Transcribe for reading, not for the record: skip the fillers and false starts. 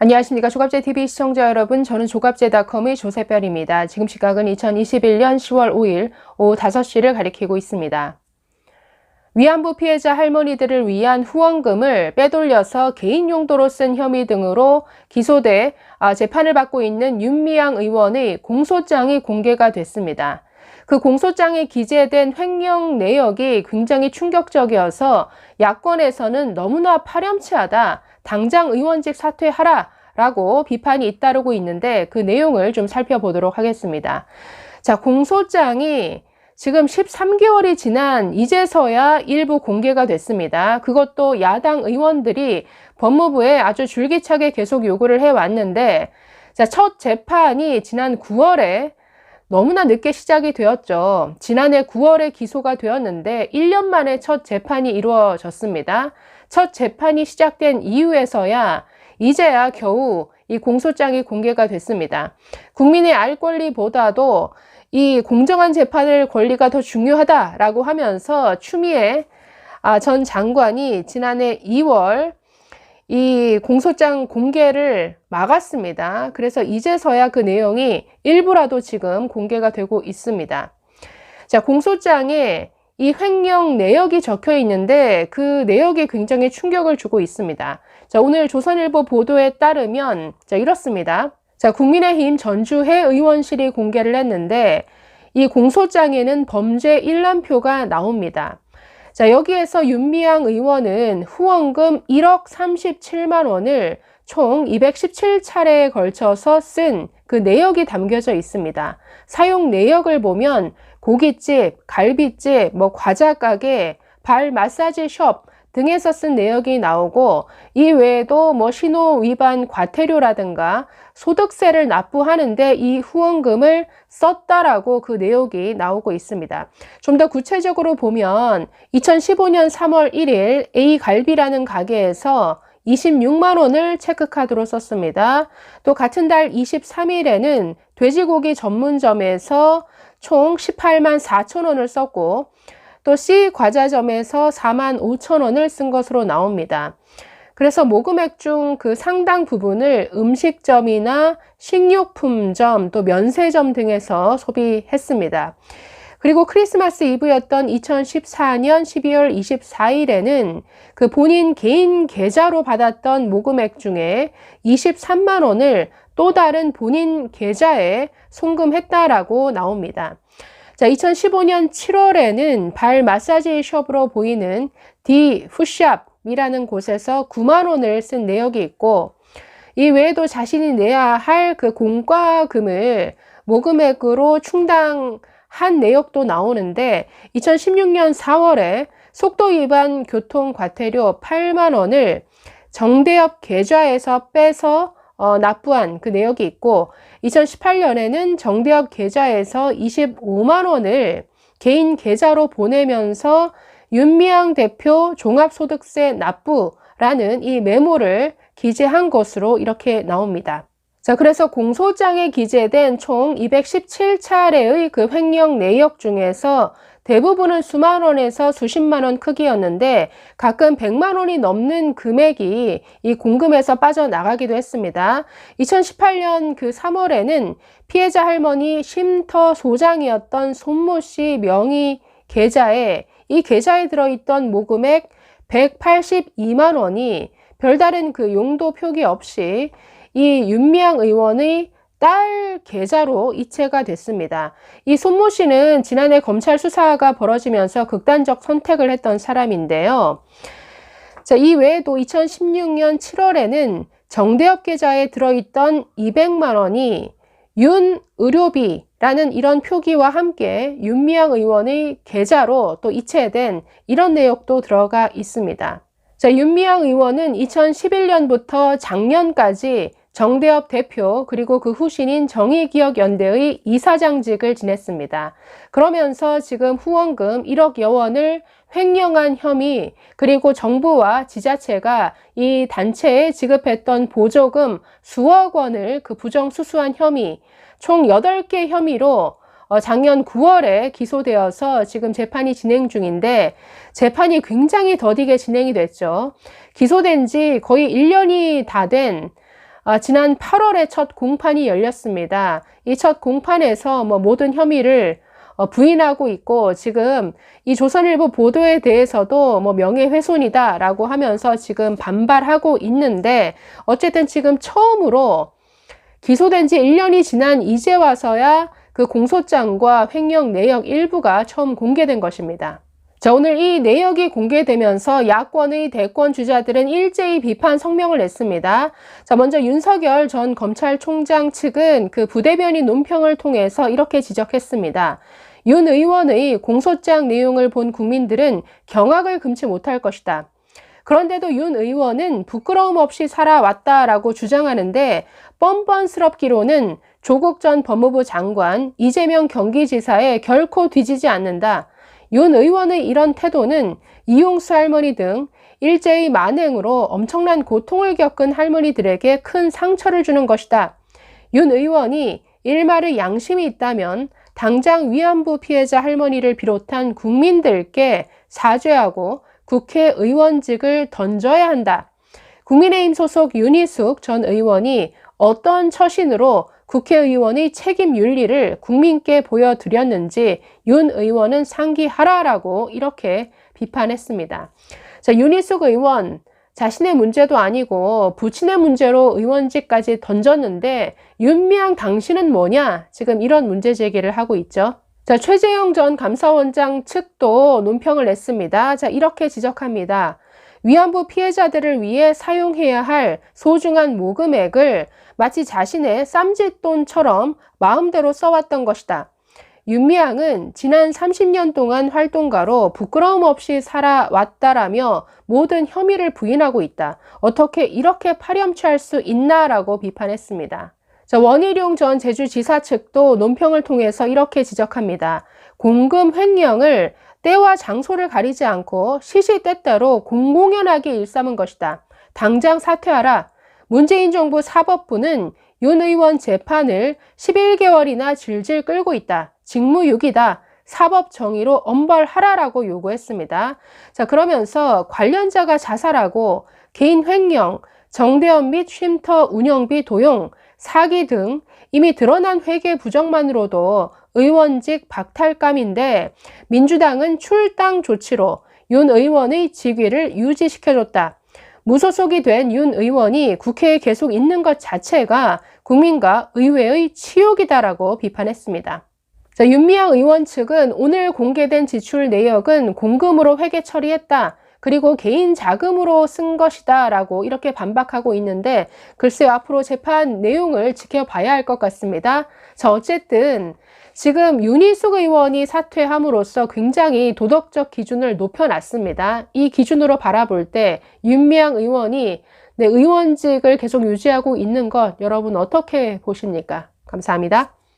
안녕하십니까. 조갑제TV 시청자 여러분, 저는 조갑제닷컴의 조세별입니다. 지금 시각은 2021년 10월 5일 오후 5시를 가리키고 있습니다. 위안부 피해자 할머니들을 위한 후원금을 빼돌려서 개인 용도로 쓴 혐의 등으로 기소돼 재판을 받고 있는 윤미향 의원의 공소장이 공개가 됐습니다. 그 공소장에 기재된 횡령 내역이 굉장히 충격적이어서 야권에서는 너무나 파렴치하다, 당장 의원직 사퇴하라 라고 비판이 잇따르고 있는데 그 내용을 좀 살펴보도록 하겠습니다. 자, 공소장이 지금 13개월이 지난 이제서야 일부 공개가 됐습니다. 그것도 야당 의원들이 법무부에 아주 줄기차게 계속 요구를 해왔는데, 자, 첫 재판이 지난 9월에 너무나 늦게 시작이 되었죠. 지난해 9월에 기소가 되었는데 1년 만에 첫 재판이 이루어졌습니다. 첫 재판이 시작된 이후에서야 이제야 겨우 이 공소장이 공개가 됐습니다. 국민의 알 권리보다도 이 공정한 재판을 권리가 더 중요하다라고 하면서 추미애 전 장관이 지난해 2월 이 공소장 공개를 막았습니다. 그래서 이제서야 그 내용이 일부라도 지금 공개가 되고 있습니다. 자, 공소장에 이 횡령 내역이 적혀 있는데 그 내역이 굉장히 충격을 주고 있습니다. 자, 오늘 조선일보 보도에 따르면 이렇습니다. 자, 국민의힘 전주회 의원실이 공개를 했는데 이 공소장에는 범죄 일람표가 나옵니다. 자, 여기에서 윤미향 의원은 후원금 1억 37만 원을 총 217차례에 걸쳐서 쓴 그 내역이 담겨져 있습니다. 사용 내역을 보면 고깃집, 갈비집, 과자 가게, 발 마사지 숍 등에서 쓴 내역이 나오고, 이 외에도 신호 위반 과태료라든가 소득세를 납부하는데 이 후원금을 썼다라고 그 내역이 나오고 있습니다. 좀 더 구체적으로 보면 2015년 3월 1일 A갈비라는 가게에서 26만 원을 체크카드로 썼습니다. 또 같은 달 23일에는 돼지고기 전문점에서 총 18만 4천 원을 썼고, 또 C 과자점에서 4만 5천 원을 쓴 것으로 나옵니다. 그래서 모금액 중 그 상당 부분을 음식점이나 식료품점, 또 면세점 등에서 소비했습니다. 그리고 크리스마스 이브였던 2014년 12월 24일에는 그 본인 개인 계좌로 받았던 모금액 중에 23만 원을 또 다른 본인 계좌에 송금했다라고 나옵니다. 자, 2015년 7월에는 발 마사지 숍으로 보이는 디 푸샵이라는 곳에서 9만 원을 쓴 내역이 있고, 이 외에도 자신이 내야 할 그 공과금을 모금액으로 충당한 내역도 나오는데 2016년 4월에 속도 위반 교통 과태료 8만 원을 정대협 계좌에서 빼서 납부한 그 내역이 있고, 2018년에는 정대협 계좌에서 25만 원을 개인 계좌로 보내면서 윤미향 대표 종합소득세 납부라는 이 메모를 기재한 것으로 이렇게 나옵니다. 자, 그래서 공소장에 기재된 총 217차례의 그 횡령 내역 중에서 대부분은 수만 원에서 수십만 원 크기였는데 가끔 100만 원이 넘는 금액이 이 공금에서 빠져나가기도 했습니다. 2018년 그 3월에는 피해자 할머니 쉼터 소장이었던 손모 씨 명의 계좌에 이 계좌에 들어있던 모금액 182만 원이 별다른 그 용도 표기 없이 이 윤미향 의원의 딸 계좌로 이체가 됐습니다. 이 손모 씨는 지난해 검찰 수사가 벌어지면서 극단적 선택을 했던 사람인데요. 자, 이 외에도 2016년 7월에는 정대협 계좌에 들어있던 200만 원이 윤의료비라는 이런 표기와 함께 윤미향 의원의 계좌로 또 이체된 이런 내역도 들어가 있습니다. 자, 윤미향 의원은 2011년부터 작년까지 정대협 대표 그리고 그 후신인 정의기억연대의 이사장직을 지냈습니다. 그러면서 지금 후원금 1억여 원을 횡령한 혐의, 그리고 정부와 지자체가 이 단체에 지급했던 보조금 수억 원을 그 부정수수한 혐의, 총 8개 혐의로 작년 9월에 기소되어서 지금 재판이 진행 중인데, 재판이 굉장히 더디게 진행이 됐죠. 기소된 지 거의 1년이 다 된 지난 8월에 첫 공판이 열렸습니다. 이 첫 공판에서 모든 혐의를 부인하고 있고, 지금 이 조선일보 보도에 대해서도 명예훼손이다 라고 하면서 지금 반발하고 있는데, 어쨌든 지금 처음으로 기소된 지 1년이 지난 이제 와서야 그 공소장과 횡령 내역 일부가 처음 공개된 것입니다. 자, 오늘 이 내역이 공개되면서 야권의 대권 주자들은 일제히 비판 성명을 냈습니다. 자, 먼저 윤석열 전 검찰총장 측은 그 부대변인 논평을 통해서 이렇게 지적했습니다. 윤 의원의 공소장 내용을 본 국민들은 경악을 금치 못할 것이다. 그런데도 윤 의원은 부끄러움 없이 살아왔다라고 주장하는데, 뻔뻔스럽기로는 조국 전 법무부 장관, 이재명 경기지사에 결코 뒤지지 않는다. 윤 의원의 이런 태도는 이용수 할머니 등 일제의 만행으로 엄청난 고통을 겪은 할머니들에게 큰 상처를 주는 것이다. 윤 의원이 일말의 양심이 있다면 당장 위안부 피해자 할머니를 비롯한 국민들께 사죄하고 국회의원직을 던져야 한다. 국민의힘 소속 윤희숙 전 의원이 어떤 처신으로 국회의원의 책임 윤리를 국민께 보여드렸는지 윤 의원은 상기하라라고 이렇게 비판했습니다. 자, 윤희숙 의원 자신의 문제도 아니고 부친의 문제로 의원직까지 던졌는데 윤미향 당신은 뭐냐? 지금 이런 문제 제기를 하고 있죠. 자, 최재형 전 감사원장 측도 논평을 냈습니다. 자, 이렇게 지적합니다. 위안부 피해자들을 위해 사용해야 할 소중한 모금액을 마치 자신의 쌈짓돈처럼 마음대로 써왔던 것이다. 윤미향은 지난 30년 동안 활동가로 부끄러움 없이 살아왔다라며 모든 혐의를 부인하고 있다. 어떻게 이렇게 파렴치할 수 있나라고 비판했습니다. 자, 원희룡 전 제주지사 측도 논평을 통해서 이렇게 지적합니다. 공금 횡령을 때와 장소를 가리지 않고 시시때때로 공공연하게 일삼은 것이다. 당장 사퇴하라. 문재인 정부 사법부는 윤 의원 재판을 11개월이나 질질 끌고 있다. 직무유기다. 사법 정의로 엄벌하라라고 요구했습니다. 자, 그러면서 관련자가 자살하고 개인 횡령, 정대원 및 쉼터 운영비 도용, 사기 등 이미 드러난 회계 부정만으로도 의원직 박탈감인데 민주당은 출당 조치로 윤 의원의 직위를 유지시켜줬다. 무소속이 된 윤 의원이 국회에 계속 있는 것 자체가 국민과 의회의 치욕이다라고 비판했습니다. 자, 윤미향 의원 측은 오늘 공개된 지출 내역은 공금으로 회계 처리했다. 그리고 개인 자금으로 쓴 것이다 라고 이렇게 반박하고 있는데, 글쎄요, 앞으로 재판 내용을 지켜봐야 할 것 같습니다. 자, 어쨌든 지금 윤희숙 의원이 사퇴함으로써 굉장히 도덕적 기준을 높여놨습니다. 이 기준으로 바라볼 때 윤미향 의원이 의원직을 계속 유지하고 있는 것 여러분 어떻게 보십니까? 감사합니다.